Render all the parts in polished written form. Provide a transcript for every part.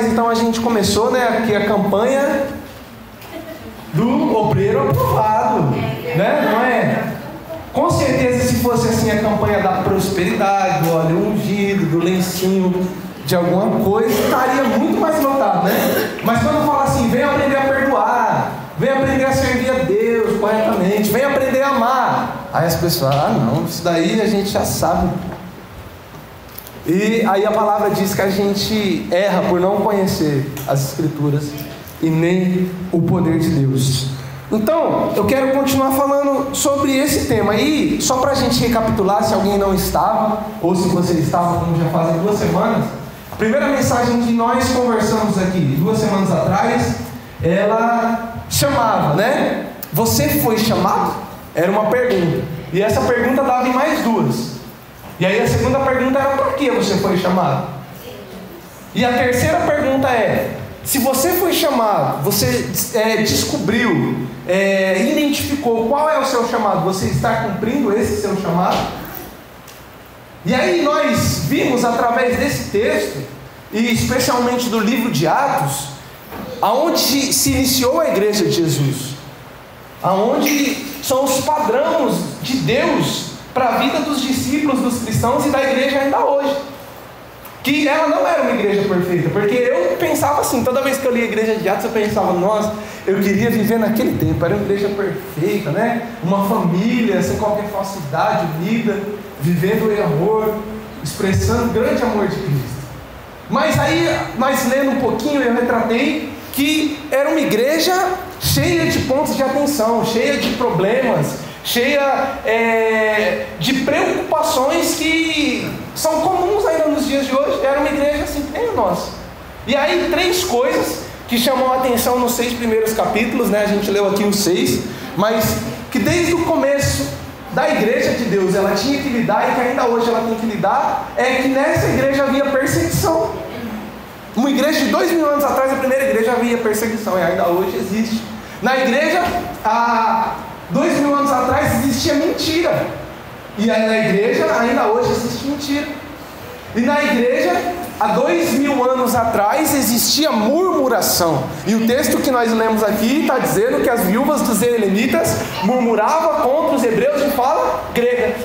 atrás, então, a gente começou, né, aqui a campanha do obreiro aprovado, né? Não é? Com certeza, se fosse assim a campanha da prosperidade, do óleo ungido, do lencinho, de alguma coisa, estaria muito mais lotado, né? Mas quando fala assim, vem aprender a perdoar, vem aprender a servir a Deus corretamente, vem aprender a amar, aí as pessoas, não, isso daí a gente já sabe. E aí a palavra diz que a gente erra por não conhecer as Escrituras e nem o poder de Deus. Então, eu quero continuar falando sobre esse tema. E só para a gente recapitular, se alguém não estava, ou se você estava, como já fazem 2 semanas, a primeira mensagem que nós conversamos aqui 2 semanas atrás, ela chamava, né? Você foi chamado? Era uma pergunta. E essa pergunta dava em mais 2. E aí a segunda pergunta era: por que você foi chamado? E a terceira pergunta é: se você foi chamado, você descobriu, identificou qual é o seu chamado, você está cumprindo esse seu chamado? E aí nós vimos através desse texto, e especialmente do livro de Atos, aonde se iniciou a igreja de Jesus, aonde são os padrões de Deus para a vida dos discípulos, dos cristãos e da igreja ainda hoje. Que ela não era uma igreja perfeita, porque eu pensava assim, toda vez que eu li a igreja de Atos, eu pensava, nossa, eu queria viver naquele tempo, era uma igreja perfeita, né? Uma família, sem qualquer falsidade, unida, vivendo em amor, expressando o grande amor de Cristo. Mas aí, nós lendo um pouquinho, eu retratei que era uma igreja cheia de pontos de atenção, cheia de problemas, cheia de preocupações que são comuns ainda nos dias de hoje. Era uma igreja assim que nem a nossa. E aí 3 coisas que chamam a atenção nos 6 primeiros capítulos, né? A gente leu aqui os 6, mas que desde o começo da igreja de Deus ela tinha que lidar, e que ainda hoje ela tem que lidar, é que nessa igreja havia perseguição. Uma igreja de 2000 anos atrás, a primeira igreja, havia perseguição, e ainda hoje existe. Na igreja, há 2000 anos atrás existia mentira, e aí na igreja ainda hoje existe mentira. E na igreja, há 2000 anos atrás existia murmuração, e o texto que nós lemos aqui está dizendo que as viúvas dos israelitas murmuravam contra os hebreus de fala grega.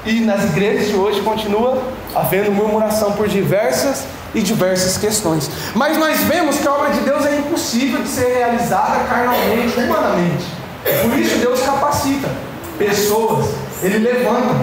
E nas igrejas de hoje continua havendo murmuração por diversas questões. Mas nós vemos que a obra de Deus é impossível de ser realizada carnalmente, humanamente. Por isso Deus capacita pessoas, Ele levanta,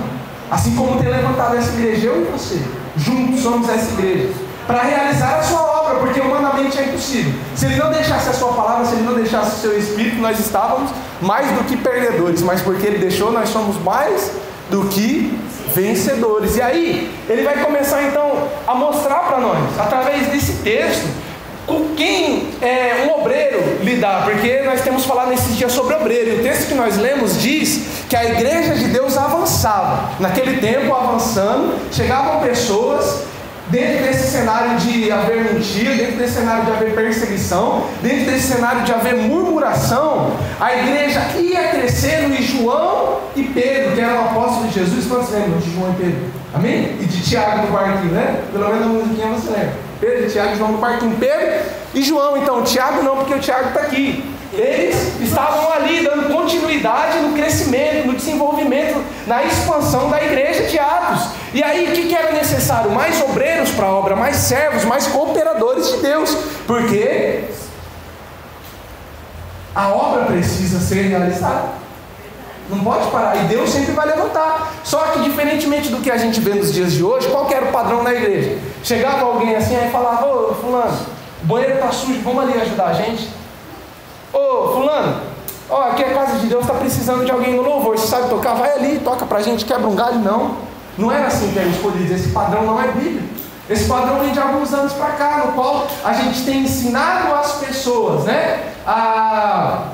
assim como tem levantado essa igreja, eu e você, juntos somos essa igreja, para realizar a sua obra, porque humanamente é impossível. Se Ele não deixasse a sua palavra, se Ele não deixasse o seu Espírito, nós estávamos mais do que perdedores, mas porque Ele deixou, nós somos mais do que vencedores. E aí, Ele vai começar então a mostrar para nós, através desse texto, com quem um obreiro lidar, porque nós temos falado nesses dias sobre obreiro, e o texto que nós lemos diz que a igreja de Deus avançava. Naquele tempo, avançando, chegavam pessoas, dentro desse cenário de haver mentira, dentro desse cenário de haver perseguição, dentro desse cenário de haver murmuração, a igreja ia crescendo, e João e Pedro, que eram apóstolos de Jesus, quantos lembram de João e Pedro? Amém? E de Tiago no barquinho, né? Pelo menos a musiquinha você lembra. Pedro, Tiago e João no barquinho. Pedro e João, então, Tiago não, porque o Tiago está aqui. Eles estavam ali dando continuidade no crescimento, no desenvolvimento, na expansão da igreja de Atos. E aí o que era necessário? Mais obreiros para a obra, mais servos, mais cooperadores de Deus, porque a obra precisa ser realizada, não pode parar, e Deus sempre vai levantar. Só que diferentemente do que a gente vê nos dias de hoje, qual que era o padrão da igreja? Chegava alguém assim, aí falava: ô fulano, o banheiro está sujo, vamos ali ajudar a gente. Ô fulano, ó, aqui é a casa de Deus, está precisando de alguém no louvor, você sabe tocar? Vai ali, toca pra gente, quebra um galho. Não era assim que a gente podia dizer. Esse padrão não é bíblico. Esse padrão vem de alguns anos para cá, no qual a gente tem ensinado as pessoas, né, a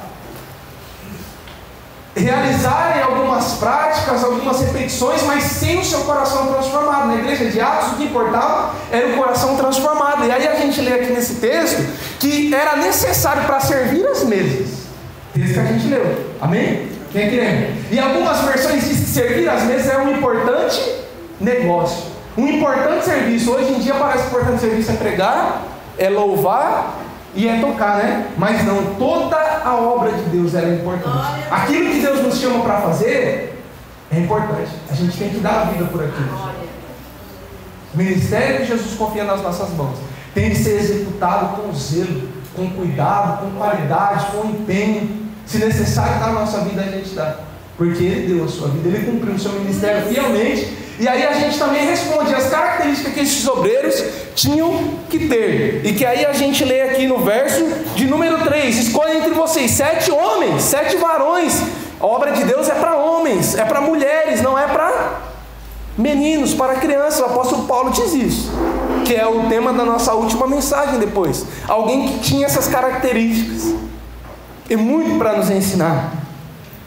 realizarem algumas práticas, algumas repetições, mas sem o seu coração transformado. Na igreja de Atos, o que importava era o coração transformado. E aí a gente lê aqui nesse texto que era necessário para servir as mesas. Texto que a gente leu. Amém? Quem é que lembra? E algumas versões diz que servir as mesas é um importante negócio, um importante serviço. Hoje em dia parece que o importante serviço é pregar é louvar e é tocar, né? Mas não, toda a obra de Deus ela é importante. Aquilo que Deus nos chama para fazer é importante. A gente tem que dar a vida por aquilo. O ministério que Jesus confia nas nossas mãos tem que ser executado com zelo, com cuidado, com qualidade, com empenho. Se necessário dar a nossa vida, a gente dá. Porque Ele deu a sua vida, Ele cumpriu o seu ministério fielmente. E aí a gente também responde as características que esses obreiros tinham que ter. E que aí a gente lê aqui no verso de número 3. Escolha entre vocês 7 homens, 7 varões. A obra de Deus é para homens, é para mulheres, não é para meninos, para crianças. O apóstolo Paulo diz isso, que é o tema da nossa última mensagem depois. Alguém que tinha essas características. E muito para nos ensinar.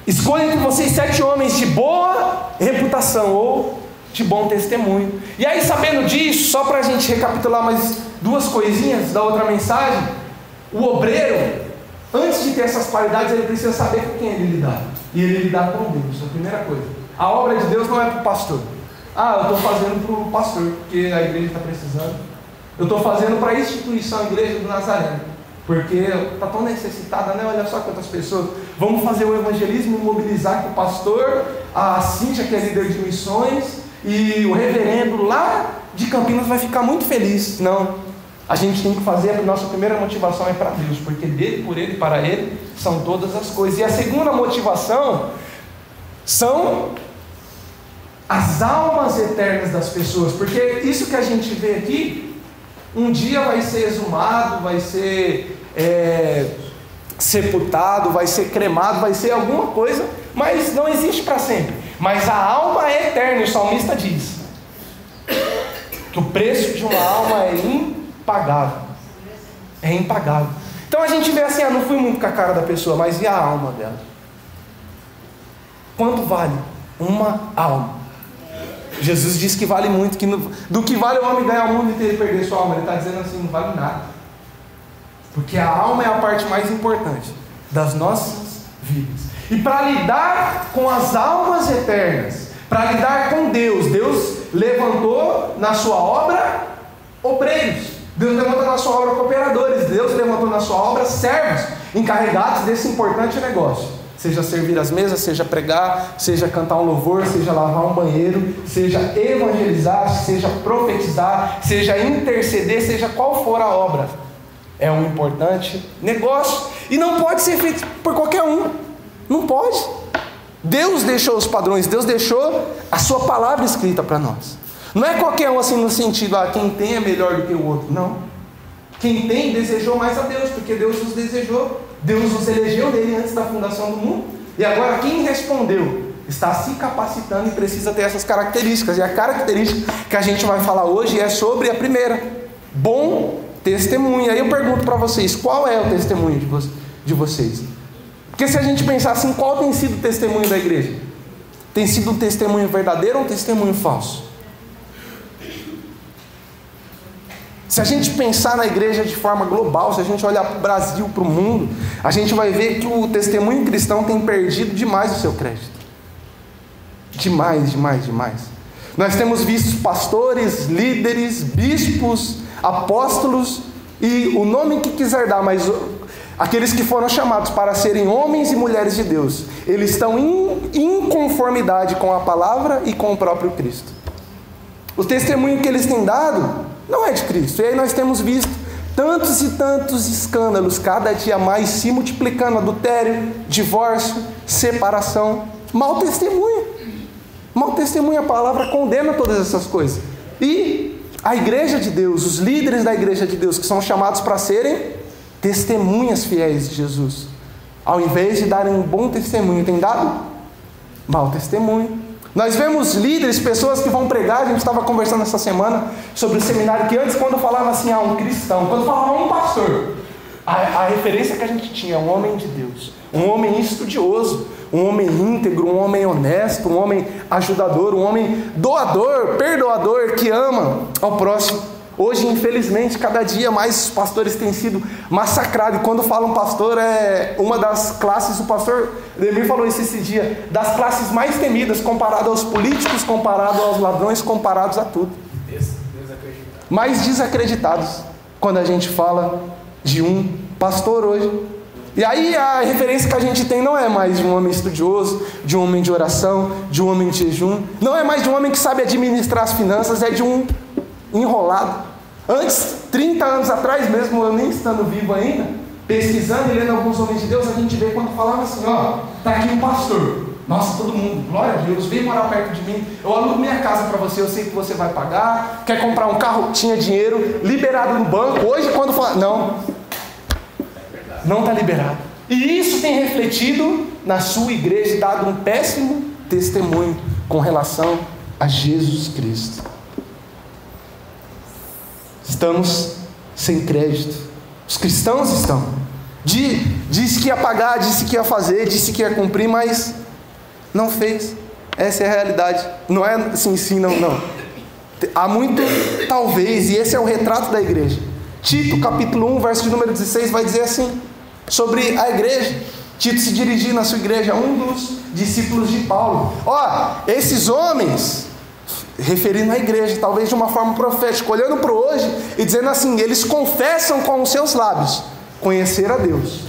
Escolha entre vocês 7 homens de boa reputação ou de bom testemunho. E aí, sabendo disso, só para a gente recapitular mais 2 coisinhas da outra mensagem, o obreiro, antes de ter essas qualidades, ele precisa saber com quem ele lidar. E ele lidar com Deus, a primeira coisa. A obra de Deus não é para o pastor. Eu estou fazendo para o pastor, porque a igreja está precisando. Eu estou fazendo para a instituição, a igreja do Nazareno, porque está tão necessitada, né? Olha só quantas pessoas. Vamos fazer o evangelismo, mobilizar que o pastor, a Cíntia, que é líder de missões, e o reverendo lá de Campinas vai ficar muito feliz. Não, a gente tem que fazer, a nossa primeira motivação é para Deus, porque dele, por ele, para ele são todas as coisas. E a segunda motivação são as almas eternas das pessoas, porque isso que a gente vê aqui, um dia vai ser exumado, vai ser sepultado, vai ser cremado, vai ser alguma coisa, mas não existe para sempre. Mas a alma é eterna, o salmista diz que o preço de uma alma é impagável. É impagável. Então a gente vê assim, não fui muito com a cara da pessoa, mas e a alma dela? Quanto vale uma alma? Jesus diz que vale muito, que do que vale o homem ganhar o mundo inteiro e perder sua alma. Ele está dizendo assim, não vale nada. Porque a alma é a parte mais importante das nossas vidas. E para lidar com as almas eternas, para lidar com Deus, Deus levantou na sua obra obreiros, Deus levantou na sua obra cooperadores, Deus levantou na sua obra servos, encarregados desse importante negócio. Seja servir as mesas, seja pregar, seja cantar um louvor, seja lavar um banheiro, seja evangelizar, seja profetizar, seja interceder, seja qual for a obra. É um importante negócio e não pode ser feito por qualquer um. Não pode. Deus deixou os padrões, Deus deixou a sua palavra escrita para nós. Não é qualquer um assim no sentido, quem tem é melhor do que o outro. Não. Quem tem desejou mais a Deus, porque Deus os desejou. Deus os elegeu dele antes da fundação do mundo. E agora quem respondeu está se capacitando e precisa ter essas características. E a característica que a gente vai falar hoje é sobre a primeira: bom testemunho. Aí eu pergunto para vocês, qual é o testemunho de vocês? Porque se a gente pensar assim, qual tem sido o testemunho da igreja? Tem sido um testemunho verdadeiro ou um testemunho falso? Se a gente pensar na igreja de forma global, se a gente olhar para o Brasil, para o mundo, a gente vai ver que o testemunho cristão tem perdido demais o seu crédito. Demais, demais, demais. Nós temos visto pastores, líderes, bispos, apóstolos e o nome que quiser dar, mas aqueles que foram chamados para serem homens e mulheres de Deus, eles estão em inconformidade com a palavra e com o próprio Cristo. O testemunho que eles têm dado não é de Cristo. E aí nós temos visto tantos e tantos escândalos, cada dia mais se multiplicando: adultério, divórcio, separação, mau testemunho. Mau testemunho, a palavra condena todas essas coisas. E a igreja de Deus, os líderes da igreja de Deus, que são chamados para serem testemunhas fiéis de Jesus, ao invés de darem um bom testemunho, tem dado mau testemunho. Nós vemos líderes, pessoas que vão pregar. A gente estava conversando essa semana sobre o seminário, que antes, quando falava assim, um cristão, quando falava um pastor, a referência que a gente tinha é um homem de Deus, um homem estudioso, um homem íntegro, um homem honesto, um homem ajudador, um homem doador, perdoador, que ama ao próximo. Hoje, infelizmente, cada dia mais os pastores têm sido massacrados. E quando falam pastor, é uma das classes, o pastor Demir falou isso esse dia, das classes mais temidas, comparado aos políticos, comparado aos ladrões, comparados a tudo. Mais desacreditados. quando a gente fala de um pastor hoje. E aí a referência que a gente tem não é mais de um homem estudioso, de um homem de oração, de um homem de jejum. Não é mais de um homem que sabe administrar as finanças, é de um enrolado. Antes, 30 anos atrás mesmo, eu nem estando vivo ainda, pesquisando e lendo alguns homens de Deus, a gente vê quando falava assim, ó, tá aqui um pastor. Nossa, todo mundo, glória a Deus, vem morar perto de mim, eu alugo minha casa para você, eu sei que você vai pagar, quer comprar um carro, tinha dinheiro, liberado no banco. Hoje quando fala, não está liberado. E isso tem refletido na sua igreja e dado um péssimo testemunho com relação a Jesus Cristo. Estamos sem crédito. Os cristãos estão. Disse que ia pagar, disse que ia fazer, disse que ia cumprir, mas não fez. Essa é a realidade. Não é assim, sim, não. Há muito talvez, e esse é o retrato da igreja. Tito, capítulo 1, verso de número 16, vai dizer assim, sobre a igreja. Tito se dirigindo à sua igreja, um dos discípulos de Paulo. Esses homens, referindo à igreja, talvez de uma forma profética, olhando para o hoje e dizendo assim, eles confessam com os seus lábios conhecer a Deus.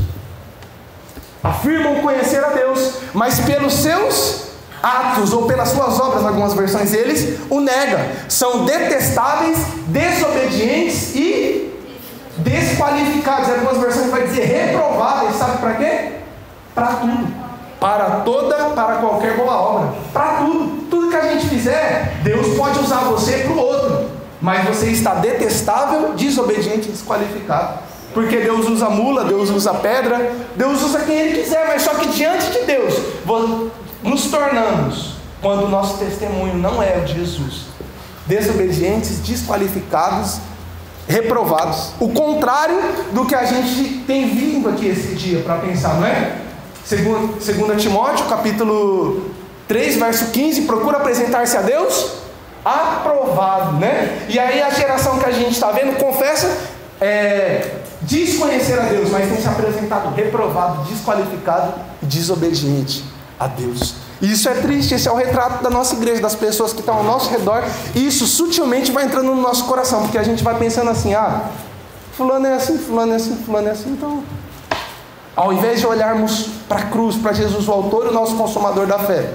Afirmam conhecer a Deus, mas pelos seus atos ou pelas suas obras, em algumas versões, eles o negam. São detestáveis, desobedientes e desqualificados. Em algumas versões vai dizer reprováveis. Sabe para quê? Para tudo. Para qualquer boa obra. Para tudo. Tudo que a gente fizer, Deus pode usar você para o outro, mas você está detestável, desobediente e desqualificado. Porque Deus usa mula, Deus usa pedra, Deus usa quem Ele quiser, mas só que diante de Deus nos tornamos, quando o nosso testemunho não é o de Jesus, desobedientes, desqualificados, reprovados. O contrário do que a gente tem vindo aqui esse dia para pensar, não é? 2 Timóteo, capítulo 3, verso 15, procura apresentar-se a Deus aprovado, né? E aí a geração que a gente está vendo confessa, diz conhecer a Deus, mas tem se apresentado reprovado, desqualificado e desobediente a Deus. E isso é triste. Esse é o retrato da nossa igreja, das pessoas que estão ao nosso redor. E isso sutilmente vai entrando no nosso coração, porque a gente vai pensando assim, fulano é assim, fulano é assim, fulano é assim. Então, ao invés de olharmos para a cruz, para Jesus, o autor e o nosso consumador da fé,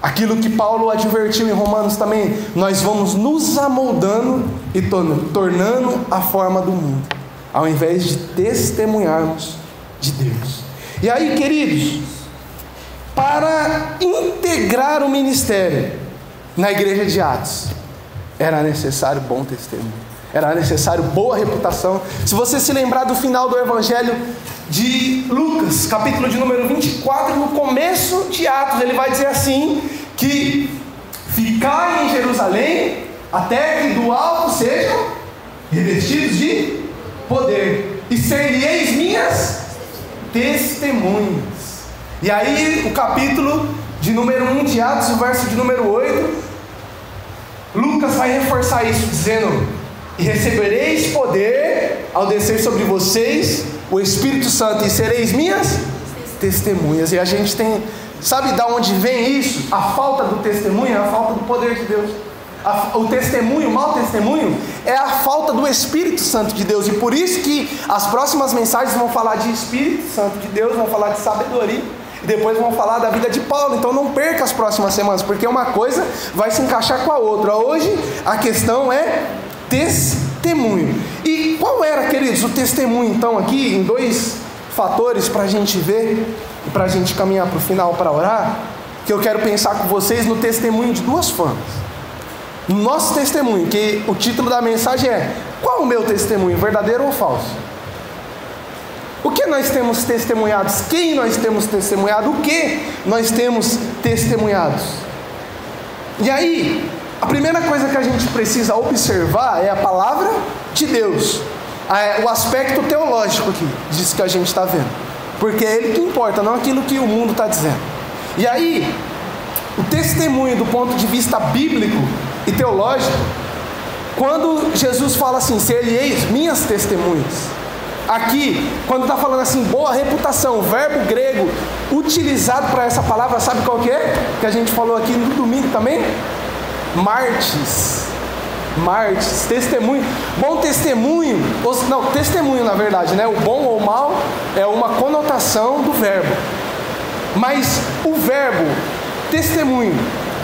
aquilo que Paulo advertiu em Romanos também, nós vamos nos amoldando e tornando a forma do mundo, ao invés de testemunharmos de Deus. E aí, queridos, para integrar o ministério na igreja de Atos, era necessário bom testemunho, era necessário boa reputação. Se você se lembrar do final do evangelho de Lucas, capítulo de número 24, no começo de Atos, ele vai dizer assim, que ficai em Jerusalém, até que do alto sejam revestidos de poder, e ser-lhe-eis minhas testemunhas. E aí o capítulo de número 1 de Atos, o verso de número 8, Lucas vai reforçar isso, dizendo, e recebereis poder ao descer sobre vocês o Espírito Santo, e sereis minhas testemunhas. E a gente tem, sabe de onde vem isso? A falta do testemunho é a falta do poder de Deus. O testemunho, o mau testemunho, é a falta do Espírito Santo de Deus. E por isso que as próximas mensagens vão falar de Espírito Santo de Deus, vão falar de sabedoria, e depois vão falar da vida de Paulo. Então não perca as próximas semanas, porque uma coisa vai se encaixar com a outra. Hoje a questão é testemunho. E qual era, queridos, o testemunho então aqui, em dois fatores para a gente ver e para a gente caminhar para o final para orar, que eu quero pensar com vocês no testemunho de duas formas. No nosso testemunho, que o título da mensagem é: qual o meu testemunho, verdadeiro ou falso? O que nós temos testemunhados? Quem nós temos testemunhado? O que nós temos testemunhados? E aí, a primeira coisa que a gente precisa observar é a palavra de Deus, o aspecto teológico aqui, disso que a gente está vendo, porque é ele que importa, não aquilo que o mundo está dizendo. E aí, o testemunho do ponto de vista bíblico e teológico, quando Jesus fala assim, ser-lhe-eis minhas testemunhas, aqui, quando está falando assim, boa reputação, o verbo grego utilizado para essa palavra, sabe qual que é? Que a gente falou aqui no domingo também? Martes. mártires, testemunho. Bom testemunho, não, testemunho na verdade, né? O bom ou o mal é uma conotação do verbo. Mas o verbo testemunho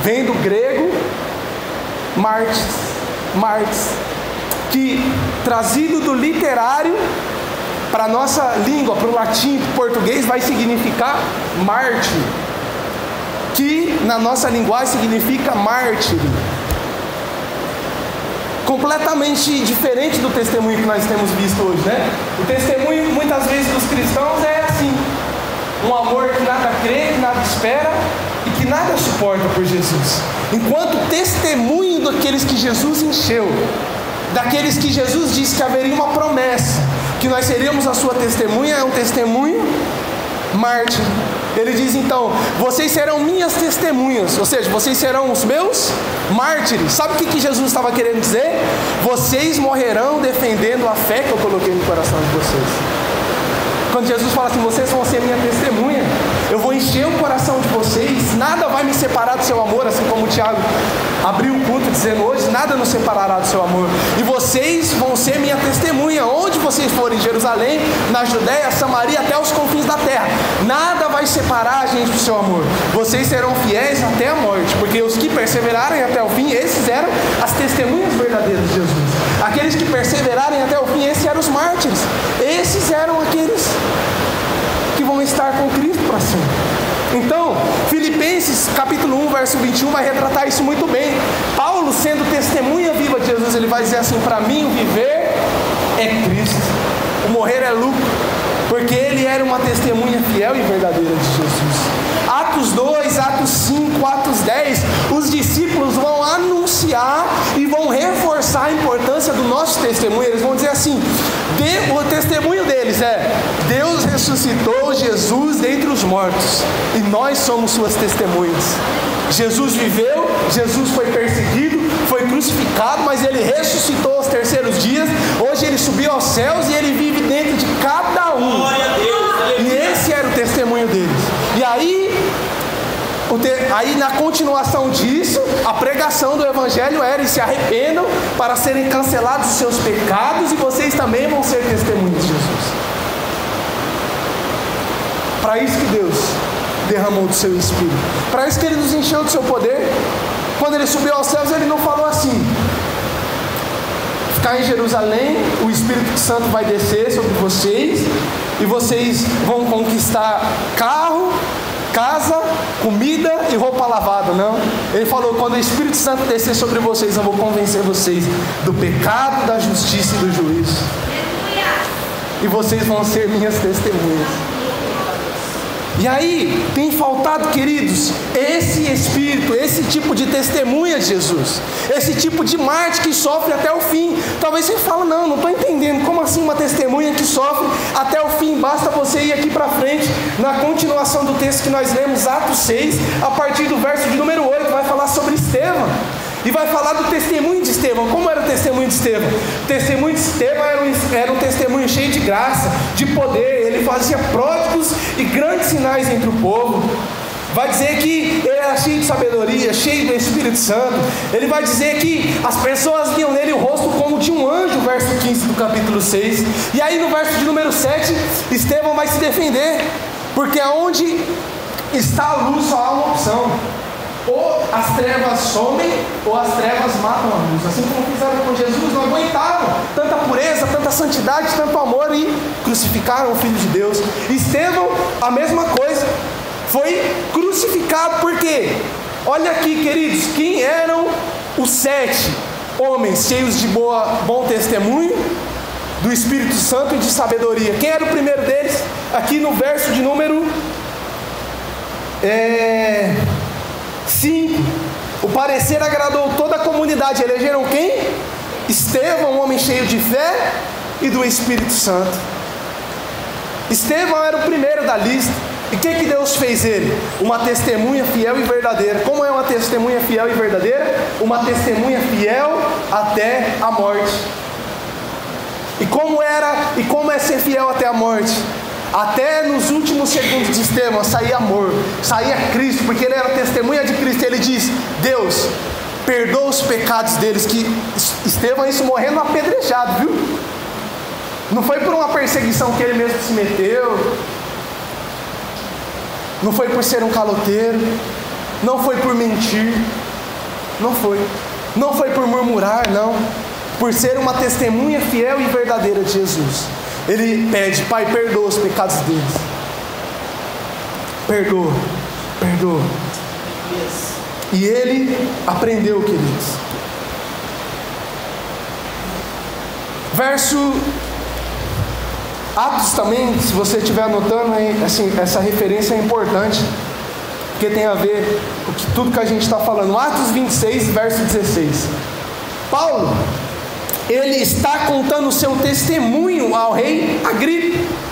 vem do grego martes, que trazido do literário para a nossa língua, para o latim, para o português, vai significar mártir, que na nossa linguagem significa mártir. Completamente diferente do testemunho que nós temos visto hoje, né? O testemunho, muitas vezes, dos cristãos é assim: um amor que nada crê, que nada espera e que nada suporta por Jesus. Enquanto o testemunho daqueles que Jesus encheu, daqueles que Jesus disse que haveria uma promessa, que nós seríamos a sua testemunha, é um testemunho mártir. Ele diz então: vocês serão minhas testemunhas, ou seja, vocês serão os meus mártires. Sabe o que Jesus estava querendo dizer? Vocês morrerão defendendo a fé que eu coloquei no coração de vocês. Quando Jesus fala assim: vocês vão ser minha testemunha, eu vou encher o coração de vocês, nada vai me separar do seu amor, assim como o Tiago abriu o culto dizendo hoje: nada nos separará do seu amor. E vocês vão ser minha testemunha, onde vocês forem, em Jerusalém, na Judéia, Samaria, até os confins da terra. Nada vai separar a gente do seu amor. Vocês serão fiéis até a morte, porque os que perseverarem até o fim, esses eram as testemunhas verdadeiras de Jesus. Aqueles que perseverarem até o fim, esses eram os mártires. Esses eram aqueles que vão estar com Cristo para sempre. Então, Filipenses capítulo 1, verso 21 vai retratar isso muito bem. Paulo, sendo testemunha viva de Jesus, ele vai dizer assim: para mim o viver é Cristo, o morrer é lucro, porque ele era uma testemunha fiel e verdadeira de Jesus. Atos 2, Atos 5, Atos 10, os discípulos vão anunciar e vão reforçar a importância do nosso testemunho. Eles vão dizer assim: o testemunho deles é: Deus ressuscitou Jesus dentre os mortos e nós somos suas testemunhas. Jesus viveu, Jesus foi perseguido, foi crucificado, mas ele ressuscitou aos terceiros dias. Hoje ele subiu aos céus e ele vive dentro de cada um. Glória a Deus. E esse era o testemunho deles. E aí na continuação disso, a pregação do evangelho era: e se arrependam para serem cancelados os seus pecados, e vocês também vão ser testemunhas de Jesus. Para isso que Deus derramou do seu Espírito, para isso que ele nos encheu do seu poder. Quando ele subiu aos céus, ele não falou assim: ficar em Jerusalém, o Espírito Santo vai descer sobre vocês e vocês vão conquistar carro, casa, comida e roupa lavada. Não, ele falou: quando o Espírito Santo descer sobre vocês, eu vou convencer vocês do pecado, da justiça e do juízo, e vocês vão ser minhas testemunhas. E aí, tem faltado, queridos, esse espírito, esse tipo de testemunha de Jesus, esse tipo de mártir que sofre até o fim. Talvez você fale: não estou entendendo, como assim uma testemunha que sofre até o fim? Basta você ir aqui para frente, na continuação do texto que nós lemos, Atos 6, a partir do verso de número 8, vai falar sobre Estevão. E vai falar do testemunho de Estevão. Como era o testemunho de Estevão? O testemunho de Estevão era um testemunho cheio de graça, de poder. Ele fazia pródigos e grandes sinais entre o povo. Vai dizer que ele era cheio de sabedoria, cheio do Espírito Santo. Ele vai dizer que as pessoas viam nele o rosto como de um anjo, verso 15 do capítulo 6. E aí no verso de número 7, Estevão vai se defender, porque aonde está a luz só há uma opção: ou as trevas somem, ou as trevas matam a luz. Assim como fizeram com Jesus, não aguentaram tanta pureza, tanta santidade, tanto amor, e crucificaram o Filho de Deus. Estevão, a mesma coisa, foi crucificado. Por quê? Olha aqui, queridos, quem eram os 7 homens cheios de bom testemunho, do Espírito Santo e de sabedoria? Quem era o primeiro deles? Aqui no verso de número 5, o parecer agradou toda a comunidade. Elegeram quem? Estevão, um homem cheio de fé e do Espírito Santo. Estevão era o primeiro da lista. E o que Deus fez ele? Uma testemunha fiel e verdadeira. Como é uma testemunha fiel e verdadeira? Uma testemunha fiel até a morte. E como é ser fiel até a morte? Até nos últimos segundos de Estevão saía amor, saía Cristo, porque ele era testemunha de Cristo. Ele diz: Deus, perdoa os pecados deles, que Estevão, isso morrendo apedrejado, viu? Não foi por uma perseguição que ele mesmo se meteu, não foi por ser um caloteiro, não foi por mentir, não foi por murmurar, não, por ser uma testemunha fiel e verdadeira de Jesus. Ele pede: Pai, perdoa os pecados deles, perdoa. E ele aprendeu, queridos. Verso Atos também, se você estiver anotando, assim, essa referência é importante, porque tem a ver com tudo que a gente está falando. Atos 26, verso 16. Paulo, ele está contando o seu testemunho ao rei Agripa.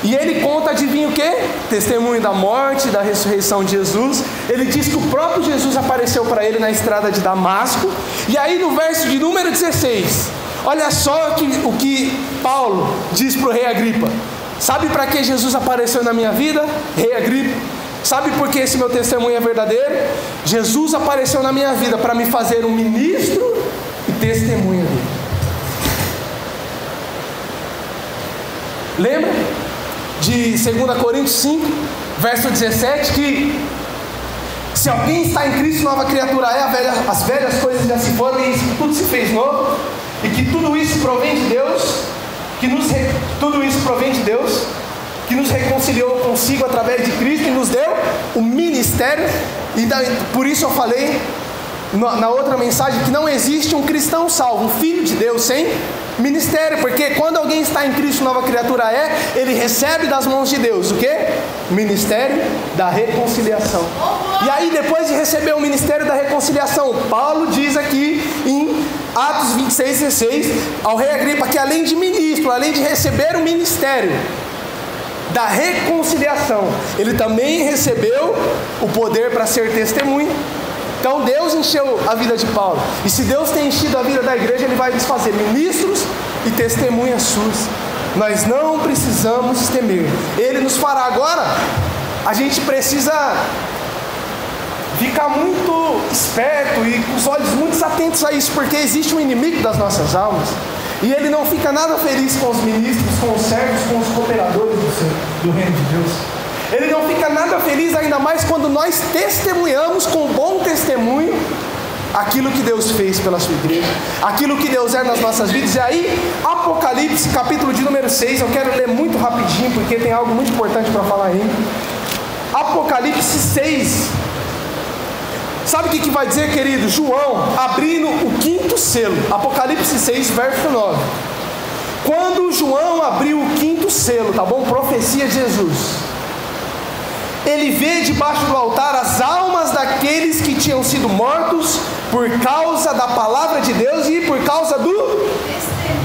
E ele conta, adivinha o quê? Testemunho da morte, da ressurreição de Jesus. Ele diz que o próprio Jesus apareceu para ele na estrada de Damasco. E aí no verso de número 16, olha só o que Paulo diz para o rei Agripa: sabe para que Jesus apareceu na minha vida, rei Agripa? Sabe por que esse meu testemunho é verdadeiro? Jesus apareceu na minha vida para me fazer um ministro e testemunha dele. Lembra de 2 Coríntios 5, verso 17, que se alguém está em Cristo, nova criatura é, as velhas coisas já se foram e tudo se fez novo, e que tudo isso provém de Deus, que nos reconciliou consigo através de Cristo e nos deu o ministério. E por isso eu falei na outra mensagem que não existe um cristão salvo, um filho de Deus sem ministério, porque quando alguém está em Cristo, nova criatura é, ele recebe das mãos de Deus o quê? O ministério da reconciliação. E aí, depois de receber o ministério da reconciliação, Paulo diz aqui em Atos 26, 16 ao rei Agripa que além de ministro, além de receber o ministério da reconciliação, ele também recebeu o poder para ser testemunha. Então Deus encheu a vida de Paulo, e se Deus tem enchido a vida da igreja, Ele vai nos fazer ministros e testemunhas suas. Nós não precisamos temer, Ele nos fará. Agora a gente precisa ficar muito esperto e com os olhos muito atentos a isso, porque existe um inimigo das nossas almas, e ele não fica nada feliz com os ministros, com os servos, com os cooperadores do reino de Deus. Ele não fica nada feliz, ainda mais quando nós testemunhamos com bom testemunho aquilo que Deus fez pela sua igreja, aquilo que Deus é nas nossas vidas. E aí, Apocalipse, capítulo de número 6, eu quero ler muito rapidinho, porque tem algo muito importante para falar aí. Apocalipse 6, sabe o que vai dizer, querido? João abrindo o 5º selo, Apocalipse 6, verso 9. Quando João abriu o 5º selo, tá bom? Profecia de Jesus. Ele vê debaixo do altar as almas daqueles que tinham sido mortos por causa da palavra de Deus e por causa do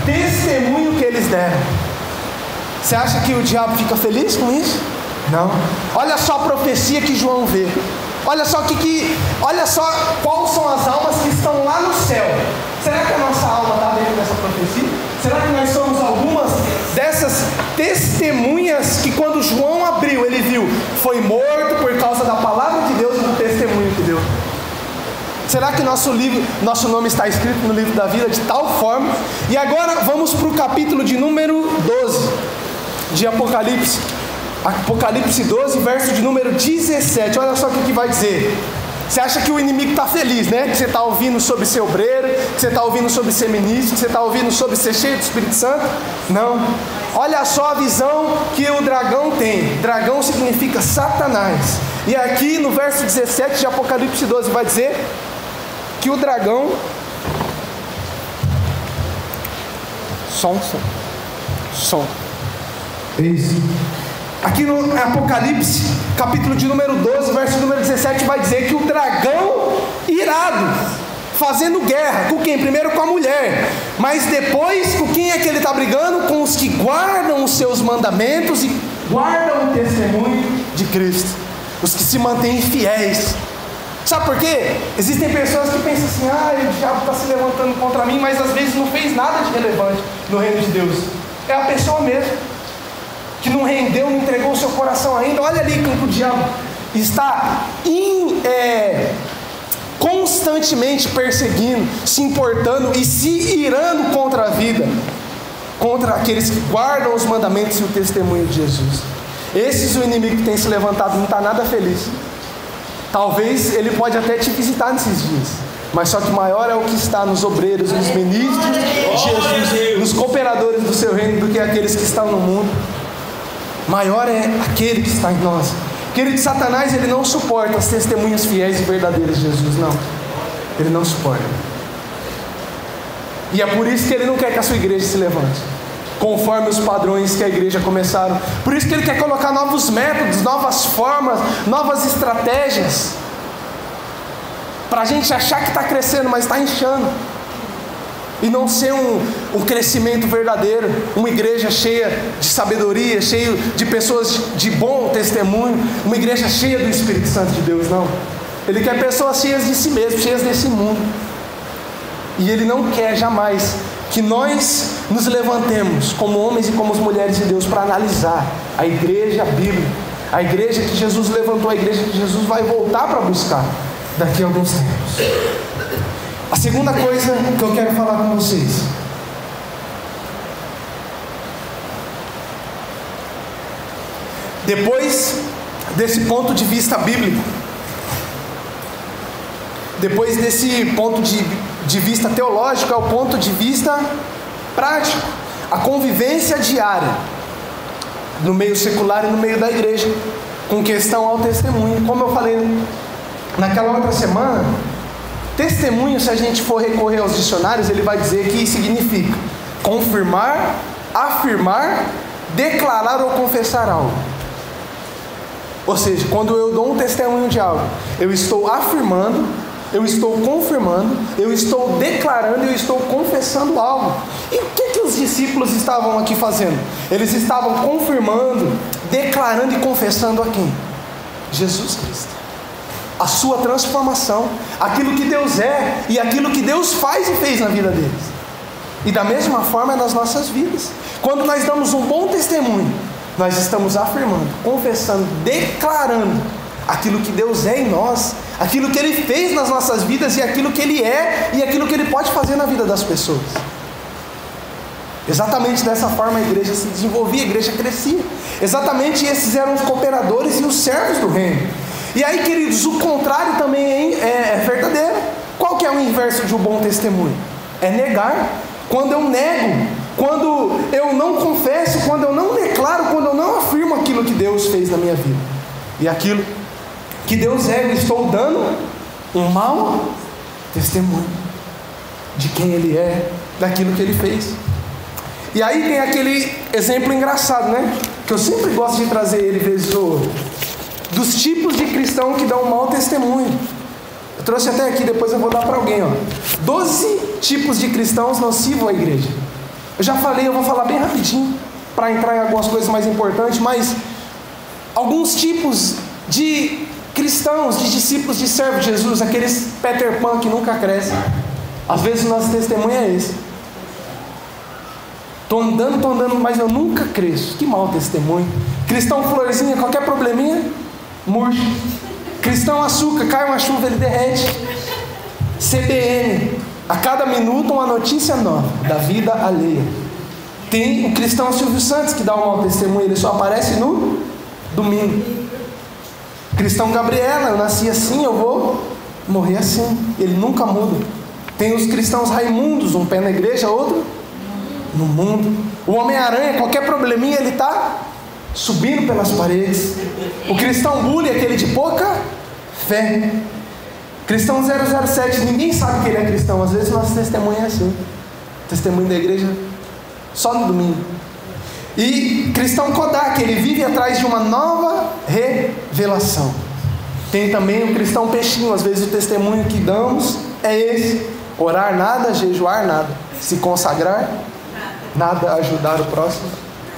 testemunho que eles deram. Você acha que o diabo fica feliz com isso? Não. Olha só a profecia que João vê. Olha só quais são as almas que estão lá no céu. Será que a nossa alma está dentro dessa profecia? Será que nós somos algumas dessas testemunhas que quando João abriu, ele viu, foi morto por causa da palavra de Deus e do testemunho que deu? Será que nosso nome está escrito no livro da vida de tal forma? E agora vamos para o capítulo de número 12 de Apocalipse. Apocalipse 12, verso de número 17. Olha só o que vai dizer. Você acha que o inimigo está feliz, né? Que você está ouvindo sobre ser obreiro, que você está ouvindo sobre ser ministro, que você está ouvindo sobre ser cheio do Espírito Santo? Não. Olha só a visão que o dragão tem. Dragão significa Satanás. E aqui no verso 17 de Apocalipse 12 vai dizer que o dragão... Som. Isso. Aqui no Apocalipse, capítulo de número 12, verso número 17, vai dizer que o dragão irado, fazendo guerra, com quem? Primeiro com a mulher, mas depois com quem é que ele está brigando? Com os que guardam os seus mandamentos e guardam o testemunho de Cristo, os que se mantêm fiéis. Sabe por quê? Existem pessoas que pensam assim, o diabo está se levantando contra mim, mas às vezes não fez nada de relevante no reino de Deus. É a pessoa mesmo que não rendeu, não entregou o seu coração ainda. Olha ali como o diabo está constantemente perseguindo, se importando e se irando contra a vida, contra aqueles que guardam os mandamentos e o testemunho de Jesus. Esses, o inimigo que tem se levantado não está nada feliz. Talvez ele pode até te visitar nesses dias, mas só que maior é o que está nos obreiros, nos ministros de Jesus, nos cooperadores do seu reino, do que aqueles que estão no mundo. Maior é aquele que está em nós. Querido, Satanás, ele não suporta as testemunhas fiéis e verdadeiras de Jesus, não. Ele não suporta. E é por isso que ele não quer que a sua igreja se levante, conforme os padrões que a igreja começaram. Por isso que ele quer colocar novos métodos, novas formas, novas estratégias, para a gente achar que está crescendo, mas está inchando. E não ser um crescimento verdadeiro, uma igreja cheia de sabedoria, cheia de pessoas de bom testemunho, uma igreja cheia do Espírito Santo de Deus, não. Ele quer pessoas cheias de si mesmo, cheias desse mundo. E ele não quer jamais que nós nos levantemos como homens e como mulheres de Deus para analisar a igreja bíblica, a igreja que Jesus levantou, a igreja que Jesus vai voltar para buscar daqui a alguns tempos. A segunda coisa que eu quero falar com vocês: depois desse ponto de vista bíblico, depois desse ponto de vista teológico, é o ponto de vista prático, a convivência diária no meio secular e no meio da igreja, com questão ao testemunho. Como eu falei naquela outra semana, testemunho, se a gente for recorrer aos dicionários, ele vai dizer que significa confirmar, afirmar, declarar ou confessar algo. Ou seja, quando eu dou um testemunho de algo, eu estou afirmando, eu estou confirmando, eu estou declarando, eu estou confessando algo. E o que os discípulos estavam aqui fazendo? Eles estavam confirmando, declarando e confessando a quem? Jesus Cristo. A sua transformação, aquilo que Deus é e aquilo que Deus faz e fez na vida deles. E da mesma forma é nas nossas vidas. Quando nós damos um bom testemunho, nós estamos afirmando, confessando, declarando aquilo que Deus é em nós, aquilo que Ele fez nas nossas vidas e aquilo que Ele é e aquilo que Ele pode fazer na vida das pessoas. Exatamente dessa forma a igreja se desenvolvia, a igreja crescia. Exatamente esses eram os cooperadores e os servos do reino. E aí, queridos, o contrário também é verdadeiro. Qual que é o inverso de um bom testemunho? É negar. Quando eu nego, quando eu não confesso, quando eu não declaro, quando eu não afirmo aquilo que Deus fez na minha vida e aquilo que Deus é, eu estou dando um mau testemunho de quem Ele é, daquilo que Ele fez. E aí tem aquele exemplo engraçado, né? Que eu sempre gosto de trazer ele vezes ou outra, dos tipos de cristão que dão um mau testemunho. Eu trouxe até aqui, depois eu vou dar para alguém, ó. 12 tipos de cristãos nocivos à igreja. Eu já falei, eu vou falar bem rapidinho, para entrar em algumas coisas mais importantes, mas alguns tipos de cristãos, de discípulos, de servos de Jesus, aqueles Peter Pan que nunca crescem. Às vezes o nosso testemunho é esse. Estou andando, mas eu nunca cresço. Que mau testemunho. Cristão florzinha, qualquer probleminha, murcha. Cristão açúcar, cai uma chuva, ele derrete. CBN, a cada minuto uma notícia nova da vida alheia. Tem o cristão Silvio Santos que dá um mau testemunho, ele só aparece no domingo. Cristão Gabriela, eu nasci assim, eu vou morrer assim. Ele nunca muda. Tem os cristãos Raimundos, um pé na igreja, outro no mundo. O Homem-Aranha, qualquer probleminha, ele está subindo pelas paredes. O cristão bully, aquele de pouca fé. Cristão 007, ninguém sabe que ele é cristão. Às vezes nosso testemunho é assim. Testemunho da igreja só no domingo. E cristão Kodak, ele vive atrás de uma nova revelação. Tem também o cristão peixinho. Às vezes o testemunho que damos é esse: orar nada, jejuar nada, se consagrar nada, ajudar o próximo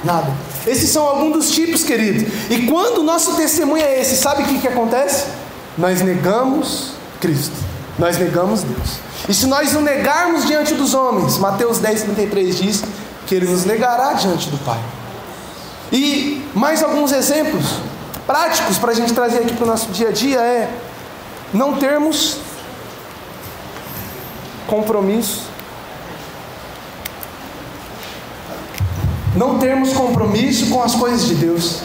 nada. Esses são alguns dos tipos, queridos. E quando o nosso testemunho é esse, sabe o que acontece? Nós negamos Cristo, nós negamos Deus. E se nós o negarmos diante dos homens, Mateus 10:33 diz que Ele nos negará diante do Pai. E mais alguns exemplos práticos para a gente trazer aqui para o nosso dia a dia é não termos compromisso. Não termos compromisso com as coisas de Deus.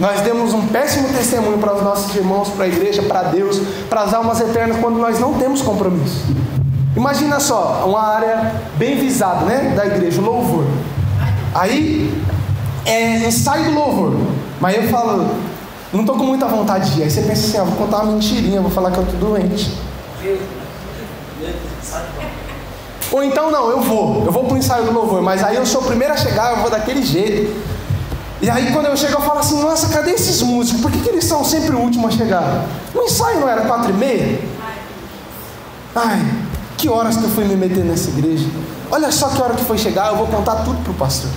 Nós demos um péssimo testemunho para os nossos irmãos, para a igreja, para Deus, para as almas eternas, quando nós não temos compromisso. Imagina só, uma área bem visada, né, da igreja, o louvor. Aí, ensaio do louvor. Mas eu falo, não estou com muita vontade de ir. Aí você pensa assim, vou contar uma mentirinha, vou falar que eu estou doente. Ou então não, eu vou para o ensaio do louvor, mas aí eu sou o primeiro a chegar, eu vou daquele jeito. E aí quando eu chego eu falo assim, nossa, cadê esses músicos? Por que eles são sempre o último a chegar? O ensaio não era 4h30? Ai, que horas que eu fui me meter nessa igreja? Olha só que hora que foi chegar, eu vou contar tudo para o pastor.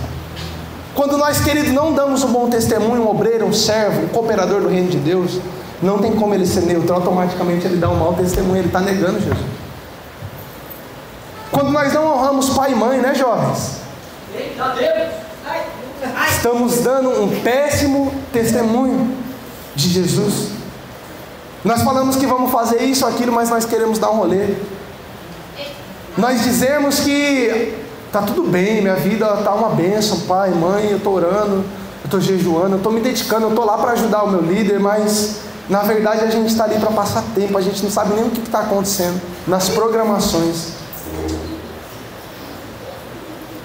Quando nós, queridos, não damos um bom testemunho, um obreiro, um servo, um cooperador do reino de Deus, não tem como ele ser neutro, automaticamente ele dá um mau testemunho, ele está negando Jesus. Quando nós não honramos pai e mãe, né, jovens? Estamos dando um péssimo testemunho de Jesus. Nós falamos que vamos fazer isso, aquilo, mas nós queremos dar um rolê. Nós dizemos que tá tudo bem, minha vida tá uma bênção, pai, mãe, eu estou orando, eu estou jejuando, eu estou me dedicando, eu estou lá para ajudar o meu líder, mas na verdade a gente está ali para passar tempo, a gente não sabe nem o que está acontecendo nas programações.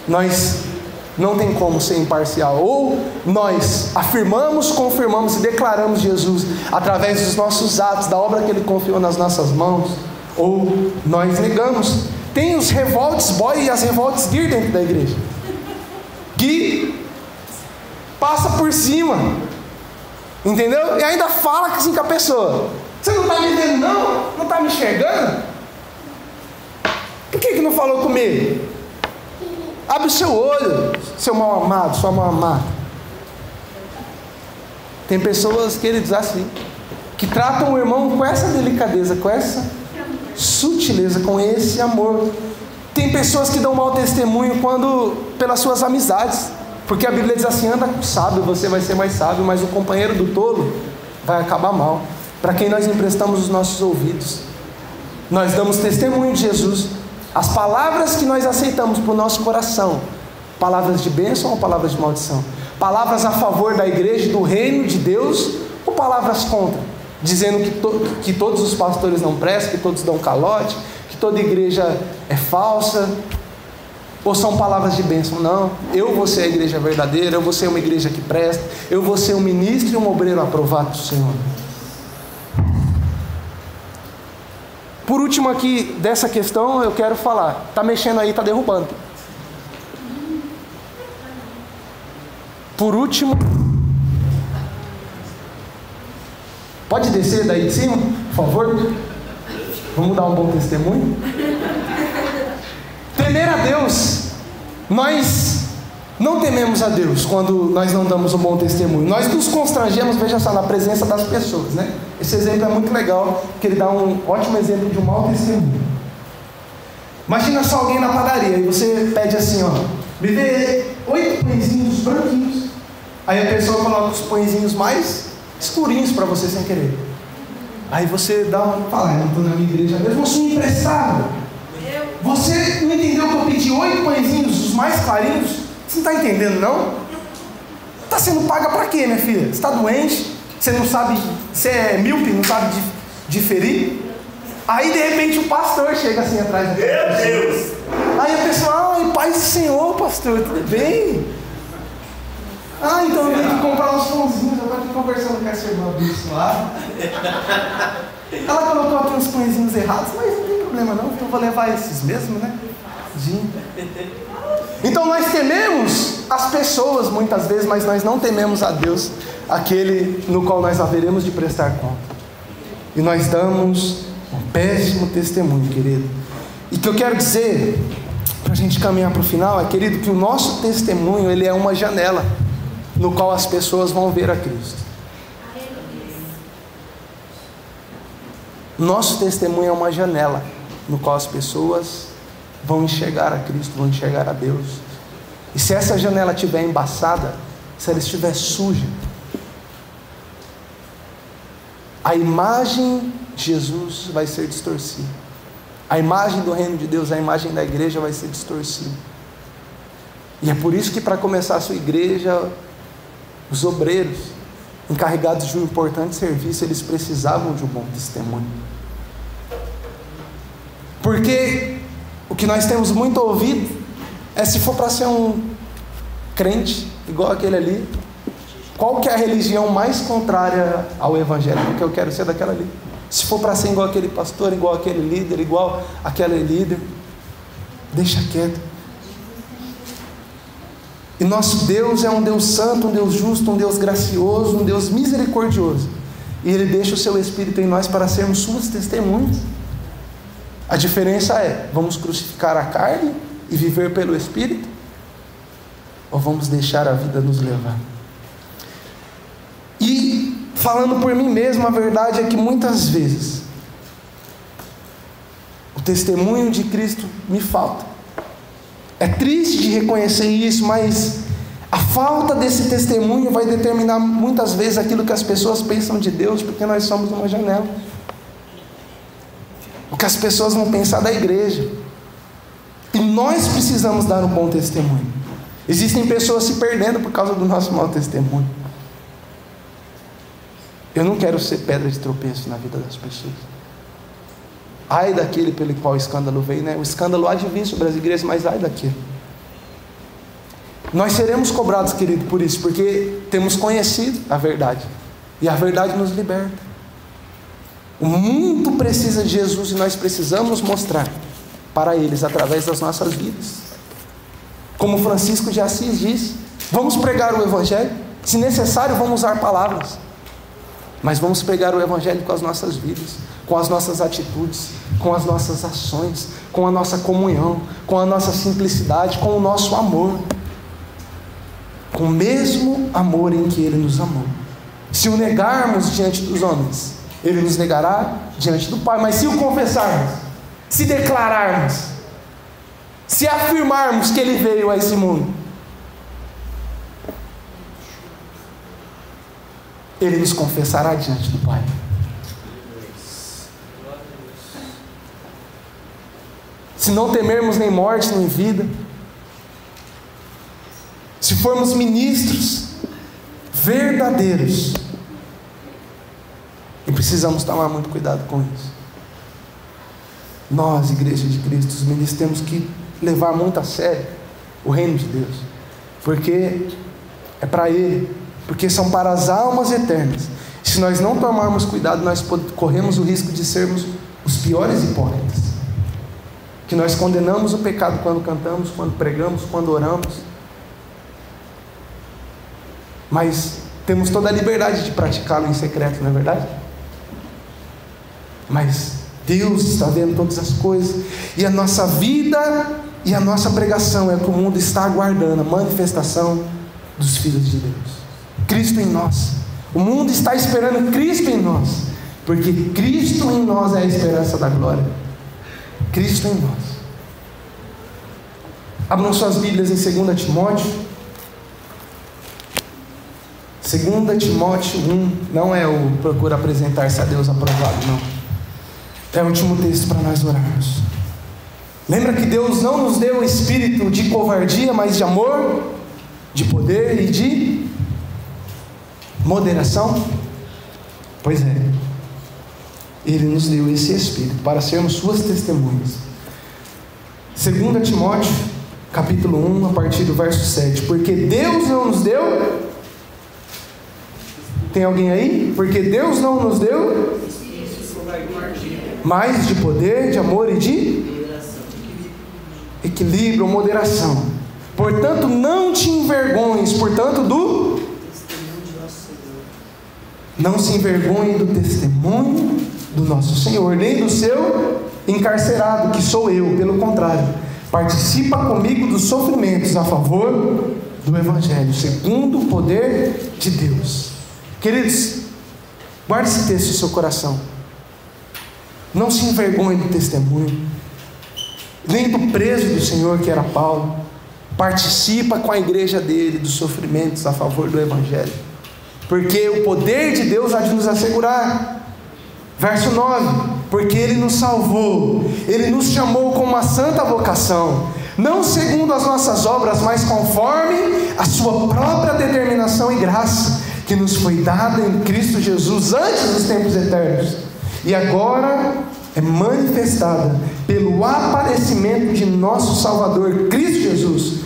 Nós não tem como ser imparcial. Ou nós afirmamos, confirmamos e declaramos Jesus através dos nossos atos, da obra que Ele confiou nas nossas mãos, ou nós negamos. Tem os revolts boy e as revolts gear dentro da igreja, que passa por cima, entendeu? E ainda fala assim com a pessoa: você não está me vendo não? Não está me enxergando? Por que não falou comigo? Abre o seu olho, seu mal amado, sua mal amada. Tem pessoas, queridos, assim, que tratam o irmão com essa delicadeza, com essa sutileza, com esse amor. Tem pessoas que dão mau testemunho pelas suas amizades, porque a Bíblia diz assim: anda com o sábio, você vai ser mais sábio, mas o companheiro do tolo vai acabar mal. Para quem nós emprestamos os nossos ouvidos, nós damos testemunho de Jesus. As palavras que nós aceitamos para o nosso coração, palavras de bênção ou palavras de maldição? Palavras a favor da igreja, do reino de Deus, ou palavras contra? Dizendo que todos os pastores não prestam, que todos dão calote, que toda igreja é falsa? Ou são palavras de bênção? Não, eu vou ser a igreja verdadeira, eu vou ser uma igreja que presta, eu vou ser um ministro e um obreiro aprovado do Senhor. Por último aqui, dessa questão, eu quero falar. Está mexendo aí, está derrubando. Por último, pode descer daí de cima, por favor? Vamos dar um bom testemunho? Temer a Deus. Nós não tememos a Deus quando nós não damos um bom testemunho. Nós nos constrangemos, veja só, na presença das pessoas, né? Esse exemplo é muito legal, porque ele dá um ótimo exemplo de um mau testemunho. Imagina só alguém na padaria, e você pede assim, ó: me dê 8 pãezinhos branquinhos. Aí a pessoa coloca os pãezinhos mais escurinhos para você sem querer. Aí você fala: eu estou na minha igreja mesmo, eu sou emprestado. Você não entendeu que eu pedi 8 pãezinhos, os mais clarinhos? Você não está entendendo, não? Está sendo paga para quê, minha filha? Você está doente? Você não sabe, você é míope, não sabe diferir? Aí de repente o pastor chega assim atrás da pessoa. Meu Deus! Aí a pessoa: ai, paz do Senhor, pastor, tudo bem? Ah, então eu tenho que comprar uns pãozinhos, eu estou aqui conversando com essa irmã abençoada. Ela colocou aqui uns pãezinhos errados, mas não tem problema não, eu vou levar esses mesmo, né? Então nós tememos as pessoas muitas vezes, mas nós não tememos a Deus, aquele no qual nós haveremos de prestar conta. E nós damos um péssimo testemunho, querido. E o que eu quero dizer, para a gente caminhar para o final, é, querido, que o nosso testemunho, ele é uma janela no qual as pessoas vão ver a Cristo. Nosso testemunho é uma janela no qual as pessoas vão enxergar a Cristo, vão enxergar a Deus. E se essa janela estiver embaçada, se ela estiver suja, a imagem de Jesus vai ser distorcida. a imagem do reino de Deus, a imagem da igreja vai ser distorcida. E é por isso que, para começar a sua igreja, os obreiros encarregados de um importante serviço, eles precisavam de um bom testemunho. Porque o que nós temos muito ouvido é, se for para ser um crente igual aquele ali, qual que é a religião mais contrária ao evangelho? Porque eu quero ser daquela ali. Se for para ser igual aquele pastor, igual aquele líder, igual aquele líder, deixa quieto. E nosso Deus é um Deus santo, um Deus justo, um Deus gracioso, um Deus misericordioso. E Ele deixa o seu Espírito em nós para sermos suas testemunhas. A diferença é, vamos crucificar a carne e viver pelo Espírito? Ou vamos deixar a vida nos levar? E, falando por mim mesmo, a verdade é que muitas vezes o testemunho de Cristo me falta. É triste de reconhecer isso, mas a falta desse testemunho vai determinar muitas vezes aquilo que as pessoas pensam de Deus, porque nós somos uma janela. O que as pessoas vão pensar da igreja. E nós precisamos dar um bom testemunho. Existem pessoas se perdendo por causa do nosso mau testemunho. Eu não quero ser pedra de tropeço na vida das pessoas. Ai daquele pelo qual o escândalo veio, né? O escândalo há de vir sobre as igrejas, mas ai daquele. Nós seremos cobrados, querido, por isso, porque temos conhecido a verdade. E a verdade nos liberta. O mundo precisa de Jesus e nós precisamos mostrar para eles através das nossas vidas. Como Francisco de Assis diz, vamos pregar o Evangelho. Se necessário, vamos usar palavras. Mas vamos pregar o Evangelho com as nossas vidas, com as nossas atitudes, com as nossas ações, com a nossa comunhão, com a nossa simplicidade, com o nosso amor. Com o mesmo amor em que Ele nos amou. Se o negarmos diante dos homens, Ele nos negará diante do Pai. Mas se o confessarmos, se declararmos, se afirmarmos que Ele veio a esse mundo, Ele nos confessará diante do Pai. Se não temermos nem morte nem vida, se formos ministros verdadeiros, e precisamos tomar muito cuidado com isso. Nós, Igreja de Cristo, os ministros, temos que levar muito a sério o reino de Deus, porque é para Ele, porque são para as almas eternas. Se nós não tomarmos cuidado, nós corremos o risco de sermos os piores hipócritas, que nós condenamos o pecado quando cantamos, quando pregamos, quando oramos, mas temos toda a liberdade de praticá-lo em secreto, não é verdade? Mas Deus está vendo todas as coisas, e a nossa vida e a nossa pregação é que o mundo está aguardando a manifestação dos filhos de Deus. Cristo em nós. O mundo está esperando Cristo em nós, porque Cristo em nós é a esperança da glória. Cristo em nós. Abram suas Bíblias em 2 Timóteo. 2 Timóteo 1, não é o procura apresentar-se a Deus aprovado, não. É o último texto para nós orarmos. Lembra que Deus não nos deu o espírito de covardia, mas de amor, de poder e de moderação? Pois é, Ele nos deu esse espírito para sermos suas testemunhas. 2 Timóteo capítulo 1, a partir do verso 7. Porque Deus não nos deu... Tem alguém aí? Porque Deus não nos deu mais de poder, de amor e de equilíbrio, moderação. Portanto, não te envergonhes, não se envergonhe do testemunho do nosso Senhor, nem do seu encarcerado, que sou eu. Pelo contrário, participa comigo dos sofrimentos a favor do Evangelho, segundo o poder de Deus. Queridos, guarde esse texto em seu coração. Não se envergonhe do testemunho, nem do preso do Senhor, que era Paulo. Participa com a igreja dele dos sofrimentos a favor do Evangelho, porque o poder de Deus há de nos assegurar. Verso 9: porque Ele nos salvou, Ele nos chamou com uma santa vocação, não segundo as nossas obras, mas conforme a sua própria determinação e graça, que nos foi dada em Cristo Jesus antes dos tempos eternos, e agora é manifestada pelo aparecimento de nosso Salvador Cristo Jesus,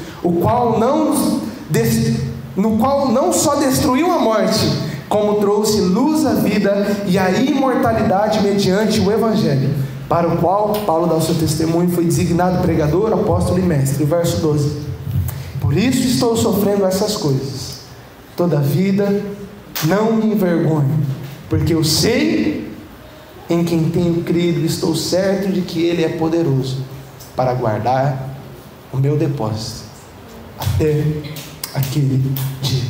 no qual não só destruiu a morte, como trouxe luz à vida e à imortalidade mediante o Evangelho, para o qual Paulo dá o seu testemunho, foi designado pregador, apóstolo e mestre. Verso 12: por isso estou sofrendo essas coisas, todavia não me envergonho, porque eu sei em quem tenho crido, estou certo de que Ele é poderoso para guardar o meu depósito até aquele dia.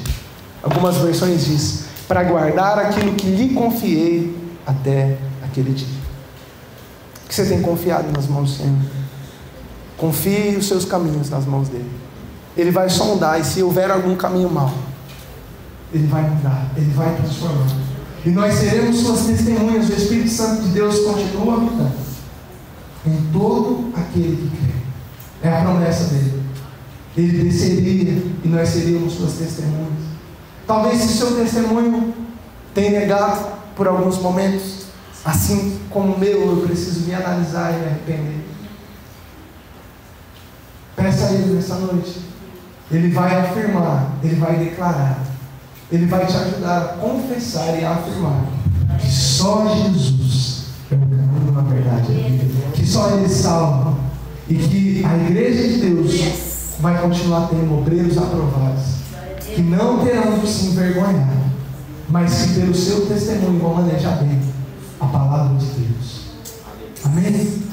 Algumas versões diz: para guardar aquilo que lhe confiei até aquele dia. O que você tem confiado nas mãos do Senhor? Confie os seus caminhos nas mãos dele. Ele vai sondar, e se houver algum caminho mau, Ele vai mudar, Ele vai transformar, e nós seremos suas testemunhas. O Espírito Santo de Deus continua habitando em todo aquele que crê. É a promessa dele. Ele desceria e nós seríamos suas testemunhas. Talvez se o seu testemunho tenha negado por alguns momentos, assim como o meu, eu preciso me analisar e me arrepender. Peça a Ele nessa noite. Ele vai afirmar, Ele vai declarar, Ele vai te ajudar a confessar e a afirmar que só Jesus é o caminho, na verdade, que só Ele salva, e que a igreja de Deus vai continuar tendo obreiros aprovados, que não terão de se envergonhar, mas que pelo seu testemunho vão manejar bem a palavra de Deus. Amém?